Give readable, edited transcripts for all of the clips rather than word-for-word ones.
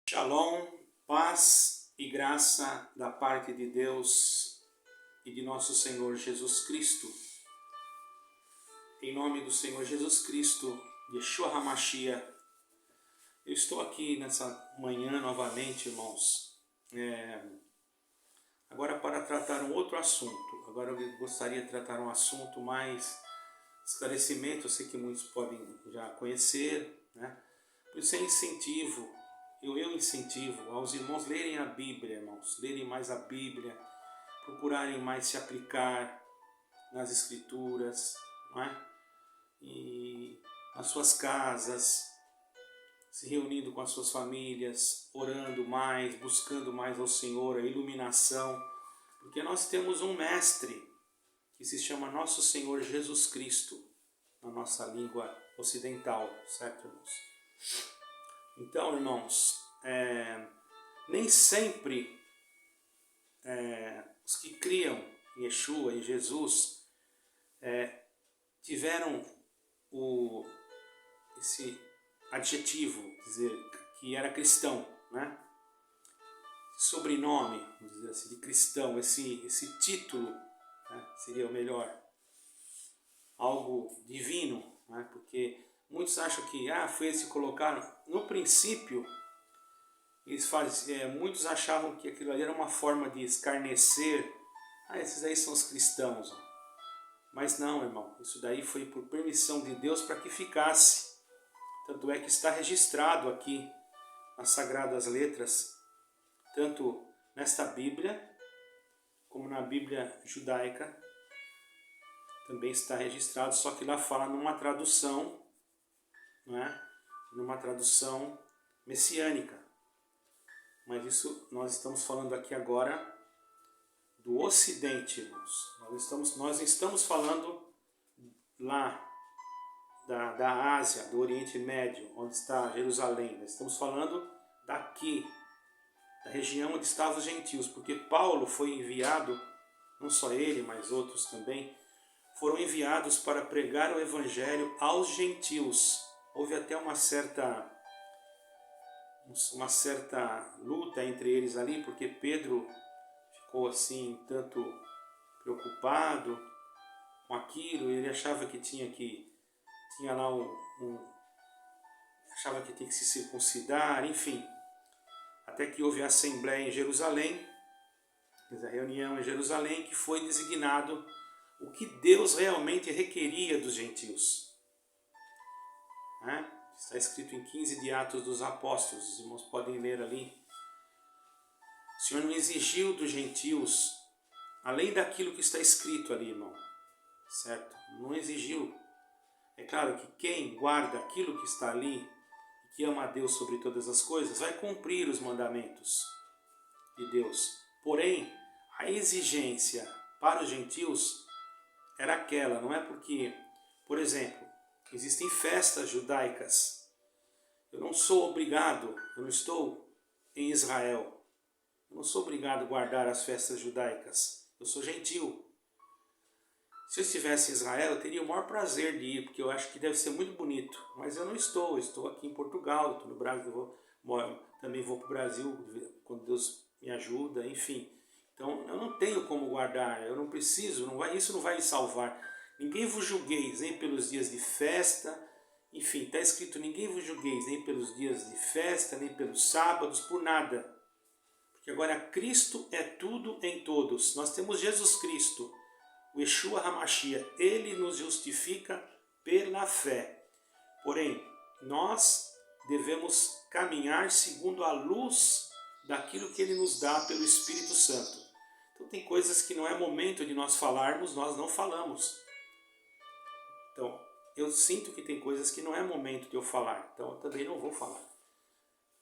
Shalom, paz e graça da parte de Deus e de nosso Senhor Jesus Cristo. Em nome do Senhor Jesus Cristo, Yeshua HaMashiach, eu estou aqui nessa manhã novamente, irmãos, agora para tratar um outro assunto. Agora eu gostaria de tratar um assunto mais esclarecimento, eu sei que muitos podem já conhecer, né? Por isso é incentivo. Eu incentivo aos irmãos lerem a Bíblia, irmãos, lerem mais a Bíblia, procurarem mais se aplicar nas Escrituras, não é? E nas suas casas, se reunindo com as suas famílias, orando mais, buscando mais ao Senhor, a iluminação, porque nós temos um mestre que se chama Nosso Senhor Jesus Cristo, na nossa língua ocidental, certo, irmãos? Então, irmãos, nem sempre os que criam em Yeshua, em Jesus, tiveram esse adjetivo, dizer que era cristão, né? Sobrenome, vamos dizer assim, de cristão, esse título, né, seria o melhor, algo divino, né? Porque muitos acham que foi eles que colocaram. No princípio, muitos achavam que aquilo ali era uma forma de escarnecer. Esses aí são os cristãos. Mas não, irmão, isso daí foi por permissão de Deus para que ficasse. Tanto é que está registrado aqui nas Sagradas Letras, tanto nesta Bíblia, como na Bíblia judaica, também está registrado, só que lá fala numa tradução, né? Numa tradução messiânica. Mas isso nós estamos falando aqui agora do Ocidente, irmãos. Nós estamos falando lá da Ásia, do Oriente Médio, onde está Jerusalém. Nós estamos falando daqui, da região onde estavam os gentios, porque Paulo foi enviado, não só ele, mas outros também, foram enviados para pregar o Evangelho aos gentios. Houve até uma certa luta entre eles ali, porque Pedro ficou assim, tanto preocupado com aquilo, ele achava que tinha lá achava que tinha que se circuncidar, enfim. Até que houve a assembleia em Jerusalém, a reunião em Jerusalém, que foi designado o que Deus realmente requeria dos gentios, né? Está escrito em 15 de Atos dos Apóstolos, os irmãos podem ler ali. O Senhor não exigiu dos gentios, além daquilo que está escrito ali, irmão, certo? Não exigiu. É claro que quem guarda aquilo que está ali, que ama a Deus sobre todas as coisas, vai cumprir os mandamentos de Deus. Porém, a exigência para os gentios era aquela, não é porque, por exemplo, existem festas judaicas. Eu não sou obrigado, eu não estou em Israel, eu não sou obrigado a guardar as festas judaicas. Eu sou gentil. Se eu estivesse em Israel, eu teria o maior prazer de ir, porque eu acho que deve ser muito bonito. Mas eu não estou, eu estou aqui em Portugal, estou no Brasil, também vou para o Brasil quando Deus me ajuda, enfim. Então eu não tenho como guardar, eu não preciso, isso não vai me salvar. Ninguém vos julgueis, nem pelos dias de festa, enfim, está escrito, ninguém vos julgueis, nem pelos dias de festa, nem pelos sábados, por nada. Porque agora Cristo é tudo em todos. Nós temos Jesus Cristo, o Yeshua HaMashiach, ele nos justifica pela fé. Porém, nós devemos caminhar segundo a luz daquilo que ele nos dá pelo Espírito Santo. Então tem coisas que não é momento de nós falarmos, nós não falamos. Então, eu sinto que tem coisas que não é momento de eu falar, então eu também não vou falar,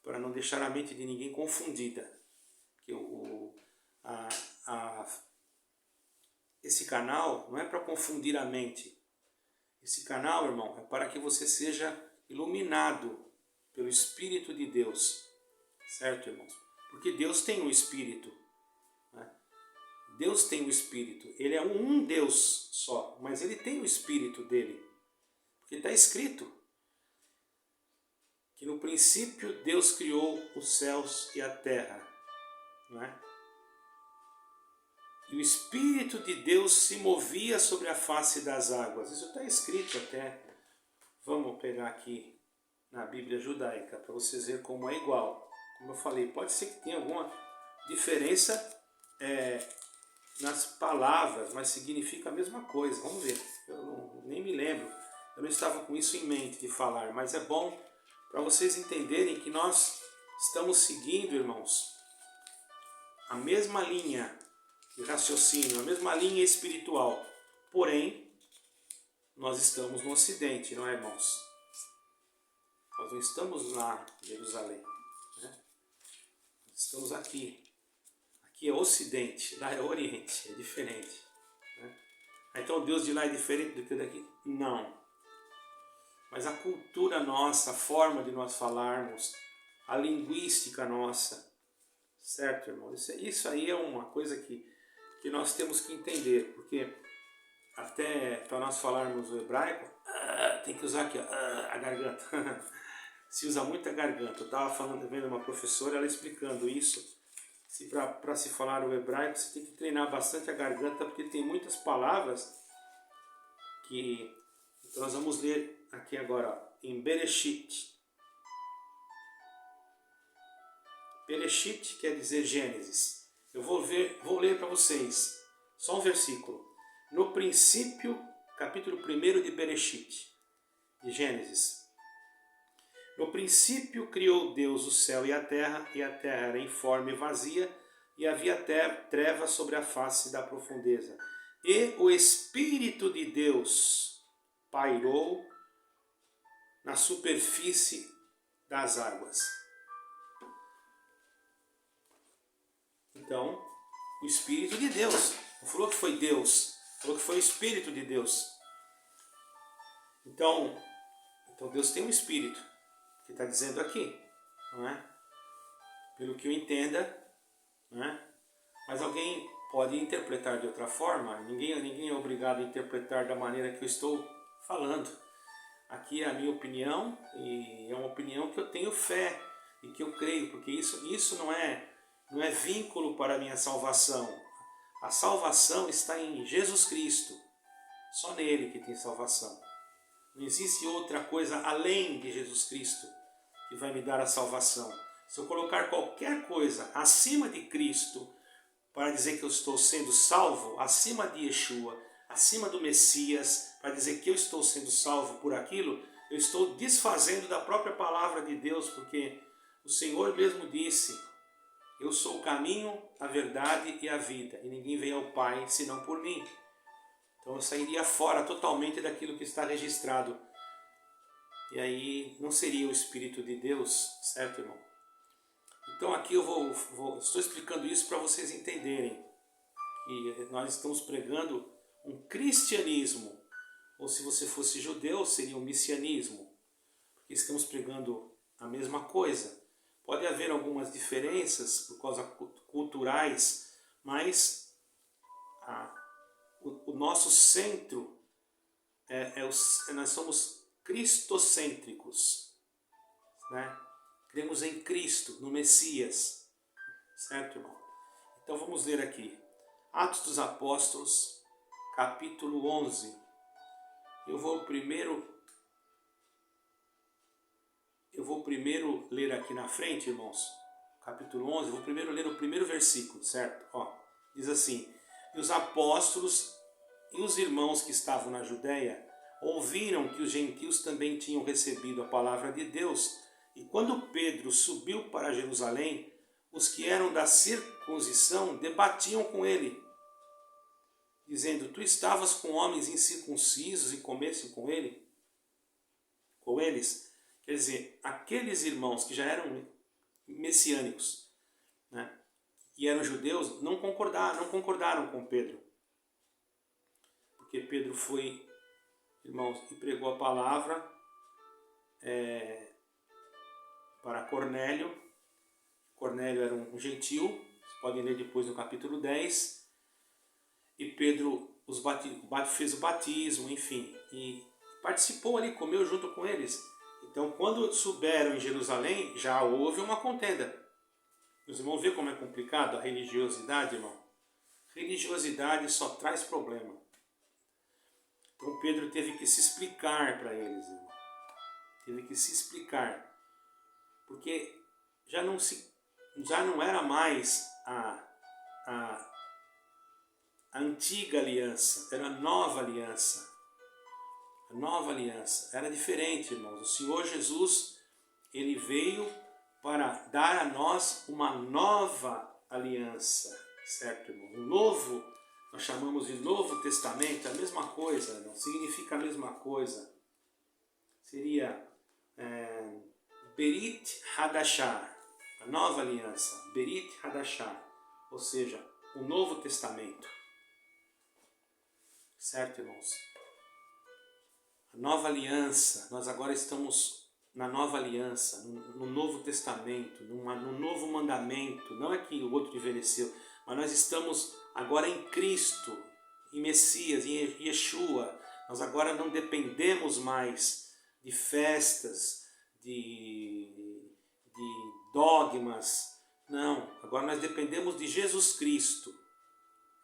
para não deixar a mente de ninguém confundida. Esse canal não é para confundir a mente. Esse canal, irmão, é para que você seja iluminado pelo Espírito de Deus. Certo, irmãos? Porque Deus tem um Espírito, né? Deus tem um Espírito. Ele é um Deus só, mas ele tem o Espírito dele. Porque está escrito. que no princípio Deus criou os céus e a terra, não é? E o Espírito de Deus se movia sobre a face das águas. Isso está escrito até. Vamos pegar aqui na Bíblia judaica para vocês verem como é igual. Como eu falei, pode ser que tenha alguma diferença nas palavras, mas significa a mesma coisa. Vamos ver. Nem me lembro. Eu não estava com isso em mente de falar, mas é bom para vocês entenderem que nós estamos seguindo, irmãos, a mesma linha de raciocínio, a mesma linha espiritual. Porém, nós estamos no Ocidente, não é, irmãos? Nós não estamos lá em Jerusalém, né? Nós estamos aqui. Aqui é Ocidente, lá é Oriente, é diferente, né? Então o Deus de lá é diferente do que o daqui? Não. Mas a cultura nossa, a forma de nós falarmos, a linguística nossa, certo, irmão? Isso aí é uma coisa que nós temos que entender, porque até para nós falarmos o hebraico, tem que usar aqui a garganta. Se usa muito a garganta. Eu estava vendo uma professora, ela explicando isso. Para se falar o hebraico, você tem que treinar bastante a garganta, porque tem muitas palavras que... Então nós vamos ler aqui agora, ó, em Bereshit. Bereshit quer dizer Gênesis. Eu vou ler para vocês, só um versículo. No princípio, capítulo 1 de Bereshit, de Gênesis. No princípio criou Deus o céu e a terra era informe e vazia, e havia trevas sobre a face da profundeza. E o Espírito de Deus pairou na superfície das águas. Então, o Espírito de Deus, não falou que foi Deus, falou que foi o Espírito de Deus. Então Deus tem um Espírito, que está dizendo aqui, não é? Pelo que eu entenda, não é? Mas alguém pode interpretar de outra forma, ninguém é obrigado a interpretar da maneira que eu estou falando. Aqui é a minha opinião, e é uma opinião que eu tenho fé, e que eu creio, porque isso não é vínculo para a minha salvação. A salvação está em Jesus Cristo. Só nele que tem salvação. Não existe outra coisa além de Jesus Cristo que vai me dar a salvação. Se eu colocar qualquer coisa acima de Cristo para dizer que eu estou sendo salvo, acima de Yeshua, acima do Messias, para dizer que eu estou sendo salvo por aquilo, eu estou desfazendo da própria palavra de Deus, porque o Senhor mesmo disse: eu sou o caminho, a verdade e a vida, e ninguém vem ao Pai senão por mim. Então eu sairia fora totalmente daquilo que está registrado. E aí não seria o Espírito de Deus, certo, irmão? Então aqui eu estou explicando isso para vocês entenderem que nós estamos pregando um cristianismo, ou se você fosse judeu, seria um messianismo, porque estamos pregando a mesma coisa. Pode haver algumas diferenças por causa culturais, mas o nosso centro nós somos cristocêntricos, né? Cremos em Cristo, no Messias, certo, irmão? Então vamos ler aqui, Atos dos Apóstolos, capítulo 11. Eu vou primeiro ler aqui na frente, irmãos, capítulo 11, eu vou primeiro ler o primeiro versículo, certo? Ó, diz assim: e os apóstolos e os irmãos que estavam na Judéia ouviram que os gentios também tinham recebido a palavra de Deus, e quando Pedro subiu para Jerusalém, os que eram da circuncisão debatiam com ele, dizendo: tu estavas com homens incircuncisos e comesse com eles? Quer dizer, aqueles irmãos que já eram messiânicos, né, e eram judeus, não concordaram com Pedro. Porque Pedro foi, irmãos, e pregou a palavra para Cornélio. Cornélio era um gentil, vocês podem ler depois no capítulo 10. E Pedro fez o batismo, enfim, e participou ali, comeu junto com eles. Então, quando souberam em Jerusalém, já houve uma contenda. Os irmãos vê como é complicado a religiosidade, irmão? Religiosidade só traz problema. Então Pedro teve que se explicar para eles, irmão. Teve que se explicar. Porque já não era mais a antiga aliança, era a nova aliança. A nova aliança era diferente, irmãos. O Senhor Jesus, ele veio para dar a nós uma nova aliança, certo, irmão? Um novo, nós chamamos de Novo Testamento, é a mesma coisa, não significa a mesma coisa. Seria Berit Hadashah, a nova aliança, Berit Hadashah, ou seja, o Novo Testamento. Certo, irmãos? A nova aliança, nós agora estamos na nova aliança, no Novo Testamento, no novo mandamento. Não é que o outro envelheceu, mas nós estamos agora em Cristo, em Messias, em Yeshua. Nós agora não dependemos mais de festas, de dogmas. Não, agora nós dependemos de Jesus Cristo.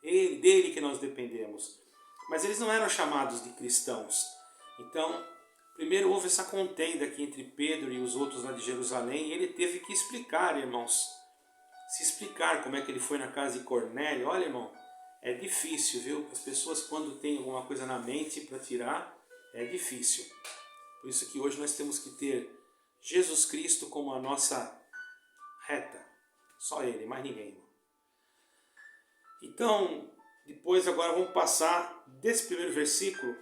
Dele que nós dependemos. Mas eles não eram chamados de cristãos. Então, primeiro houve essa contenda aqui entre Pedro e os outros lá de Jerusalém, e ele teve que explicar, irmãos. Se explicar como é que ele foi na casa de Cornélio. Olha, irmão, é difícil, viu? As pessoas, quando têm alguma coisa na mente para tirar, é difícil. Por isso que hoje nós temos que ter Jesus Cristo como a nossa reta. Só Ele, mais ninguém, irmão. Então, depois agora vamos passar desse primeiro versículo.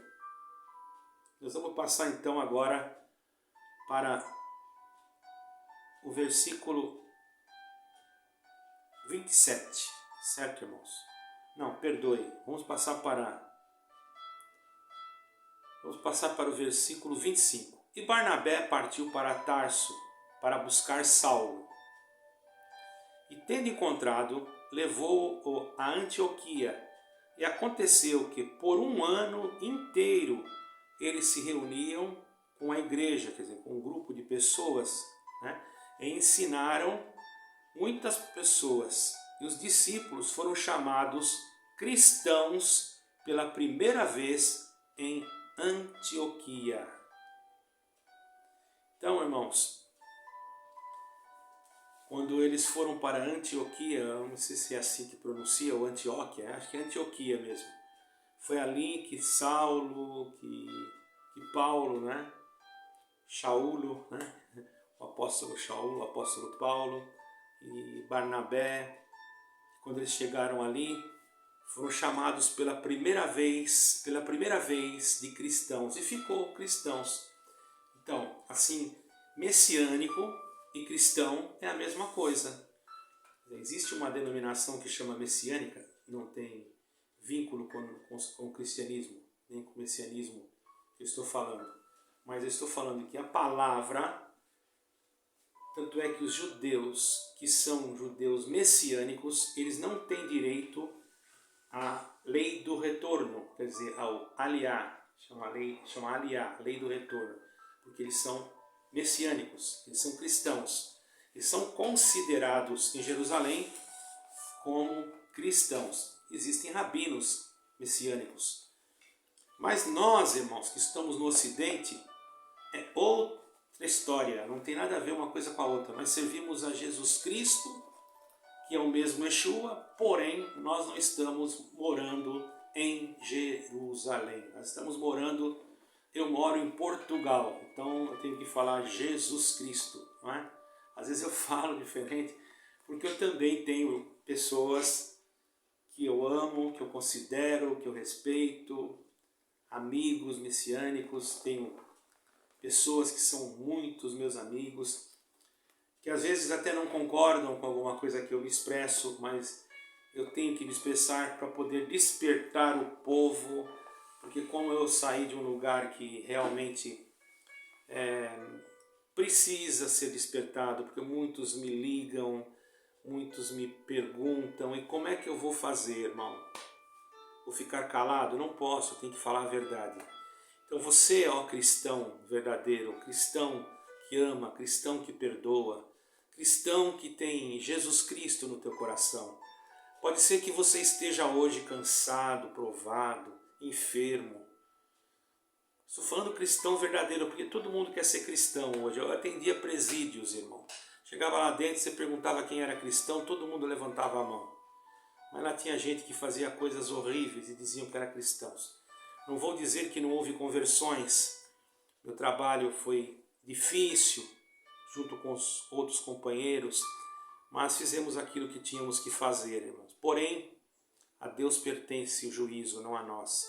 Nós vamos passar então agora para o versículo 27, certo, irmãos? Não, perdoe, vamos passar para o versículo 25. E Barnabé partiu para Tarso para buscar Saulo. E tendo encontrado, levou-o a Antioquia. E aconteceu que por um ano inteiro eles se reuniam com a igreja, quer dizer, com um grupo de pessoas, né? E ensinaram muitas pessoas. E os discípulos foram chamados cristãos pela primeira vez em Antioquia. Então, irmãos, quando eles foram para Antioquia, eu não sei se é assim que pronuncia, ou Antioquia, acho que é Antioquia mesmo. Foi ali que Saulo, que Paulo, né? Shaulo, né? O apóstolo Shaulo, o apóstolo Paulo e Barnabé, quando eles chegaram ali, foram chamados pela primeira vez de cristãos, e ficou cristãos. Então, assim, messiânico e cristão é a mesma coisa. Existe uma denominação que chama messiânica, não tem vínculo com o cristianismo, nem com o messianismo que eu estou falando. Mas eu estou falando que a palavra, tanto é que os judeus, que são judeus messiânicos, eles não têm direito à lei do retorno, quer dizer, ao aliá, chama aliá, lei do retorno, porque eles são messiânicos, eles são cristãos, eles são considerados em Jerusalém como cristãos. Existem rabinos messiânicos. Mas nós, irmãos, que estamos no Ocidente, é outra história, não tem nada a ver uma coisa com a outra. Nós servimos a Jesus Cristo, que é o mesmo Yeshua, porém nós não estamos morando em Jerusalém. Nós estamos morando, eu moro em Portugal, então eu tenho que falar Jesus Cristo, não é? Às vezes eu falo diferente, porque eu também tenho pessoas que eu amo, que eu considero, que eu respeito, amigos messiânicos, tenho pessoas que são muitos meus amigos, que às vezes até não concordam com alguma coisa que eu me expresso, mas eu tenho que me expressar para poder despertar o povo, porque como eu saí de um lugar que realmente precisa ser despertado, porque muitos me ligam, muitos me perguntam, e como é que eu vou fazer, irmão? Vou ficar calado? Não posso, tenho que falar a verdade. Então você, ó cristão verdadeiro, cristão que ama, cristão que perdoa, cristão que tem Jesus Cristo no teu coração, pode ser que você esteja hoje cansado, provado, enfermo. Estou falando cristão verdadeiro, porque todo mundo quer ser cristão hoje. Eu atendia presídios, irmão. Chegava lá dentro, você perguntava quem era cristão, todo mundo levantava a mão. Mas lá tinha gente que fazia coisas horríveis e diziam que eram cristãos. Não vou dizer que não houve conversões. Meu trabalho foi difícil, junto com os outros companheiros, mas fizemos aquilo que tínhamos que fazer, irmãos. Porém, a Deus pertence o juízo, não a nós.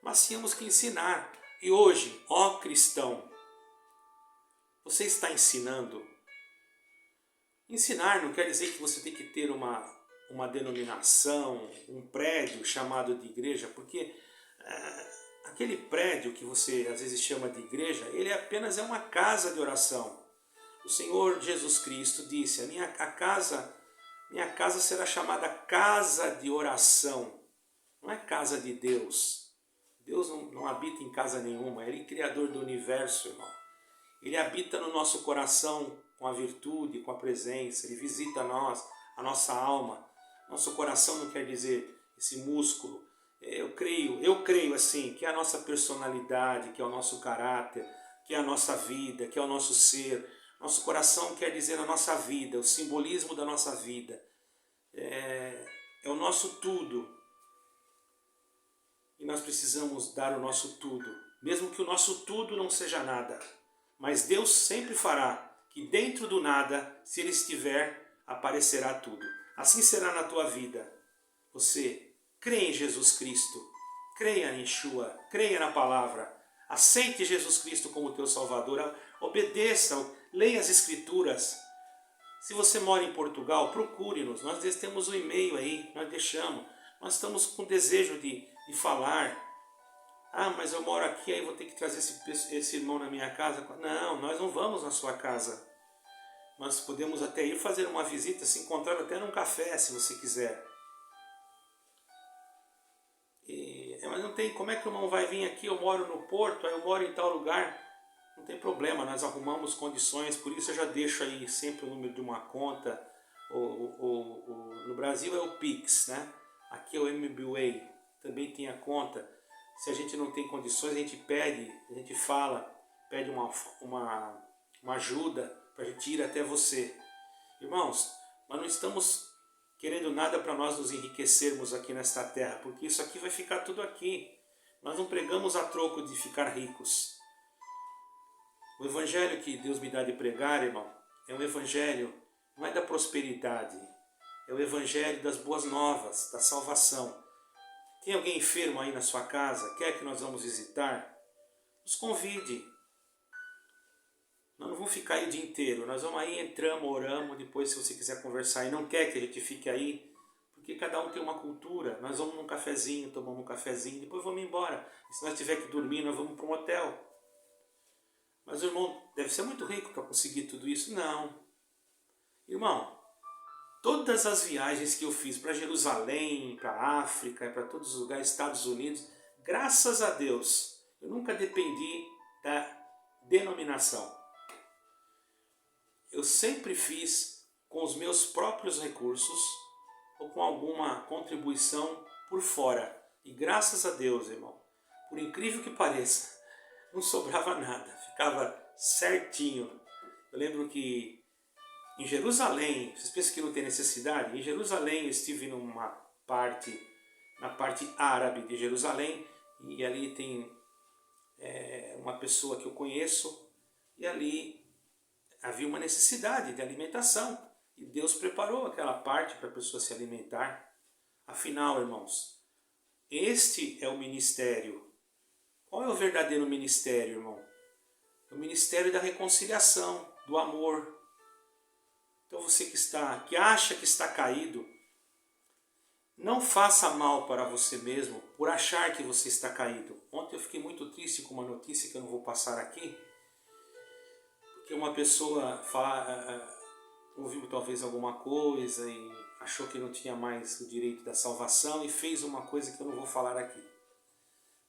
Mas tínhamos que ensinar. E hoje, ó cristão, você está ensinando? Ensinar não quer dizer que você tem que ter uma denominação, um prédio chamado de igreja, porque aquele prédio que você às vezes chama de igreja, ele apenas é uma casa de oração. O Senhor Jesus Cristo disse, minha casa será chamada casa de oração, não é casa de Deus. Deus não habita em casa nenhuma, Ele é Criador do universo, irmão. Ele habita no nosso coração com a virtude, com a presença, Ele visita nós, a nossa alma. Nosso coração não quer dizer esse músculo. Eu creio assim, que é a nossa personalidade, que é o nosso caráter, que é a nossa vida, que é o nosso ser. Nosso coração quer dizer a nossa vida, o simbolismo da nossa vida. É o nosso tudo. E nós precisamos dar o nosso tudo, mesmo que o nosso tudo não seja nada. Mas Deus sempre fará que dentro do nada, se Ele estiver, aparecerá tudo. Assim será na tua vida. Você crê em Jesus Cristo, creia em Yeshua, creia na palavra, aceite Jesus Cristo como teu Salvador, obedeça, leia as Escrituras. Se você mora em Portugal, procure-nos, nós temos um e-mail aí, nós deixamos. Nós estamos com desejo de falar. Ah, mas eu moro aqui, aí vou ter que trazer esse irmão na minha casa. Não, nós não vamos na sua casa. Nós podemos até ir fazer uma visita, se encontrar até num café, se você quiser. Mas não tem, como é que o irmão vai vir aqui? Eu moro no Porto, aí eu moro em tal lugar. Não tem problema, nós arrumamos condições, por isso eu já deixo aí sempre o número de uma conta. No Brasil é o Pix, né? Aqui é o MBWay, também tem a conta. Se a gente não tem condições, a gente pede, a gente fala, pede uma ajuda para a gente ir até você. Irmãos, nós não estamos querendo nada para nós nos enriquecermos aqui nesta terra, porque isso aqui vai ficar tudo aqui. Nós não pregamos a troco de ficar ricos. O evangelho que Deus me dá de pregar, irmão, é um evangelho, não é da prosperidade, é o evangelho das boas novas, da salvação. Tem alguém enfermo aí na sua casa? Quer que nós vamos visitar? Nos convide. Nós não vamos ficar aí o dia inteiro. Nós vamos aí, entramos, oramos. Depois, se você quiser conversar e não quer que a gente fique aí, porque cada um tem uma cultura. Nós vamos num cafezinho, tomamos um cafezinho, depois vamos embora. E se nós tiver que dormir, nós vamos para um hotel. Mas o irmão deve ser muito rico para conseguir tudo isso? Não. Irmão, todas as viagens que eu fiz para Jerusalém, para África, para todos os lugares, Estados Unidos, graças a Deus, eu nunca dependi da denominação. Eu sempre fiz com os meus próprios recursos ou com alguma contribuição por fora. E graças a Deus, irmão, por incrível que pareça, não sobrava nada, ficava certinho. Eu lembro que em Jerusalém, vocês pensam que não tem necessidade? Em Jerusalém eu estive na parte árabe de Jerusalém, e ali tem uma pessoa que eu conheço, e ali havia uma necessidade de alimentação, e Deus preparou aquela parte para a pessoa se alimentar. Afinal, irmãos, este é o ministério. Qual é o verdadeiro ministério, irmão? É o ministério da reconciliação, do amor. Então você que acha que está caído, não faça mal para você mesmo por achar que você está caído. Ontem eu fiquei muito triste com uma notícia que eu não vou passar aqui, porque uma pessoa ouviu talvez alguma coisa e achou que não tinha mais o direito da salvação e fez uma coisa que eu não vou falar aqui.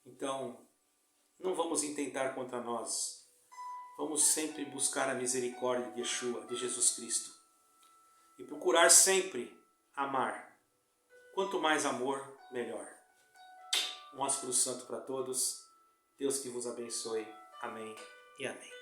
Então, não vamos intentar contra nós. Vamos sempre buscar a misericórdia de Yeshua, de Jesus Cristo. E procurar sempre amar. Quanto mais amor, melhor. Um Ascru Santo para todos. Deus que vos abençoe. Amém e amém.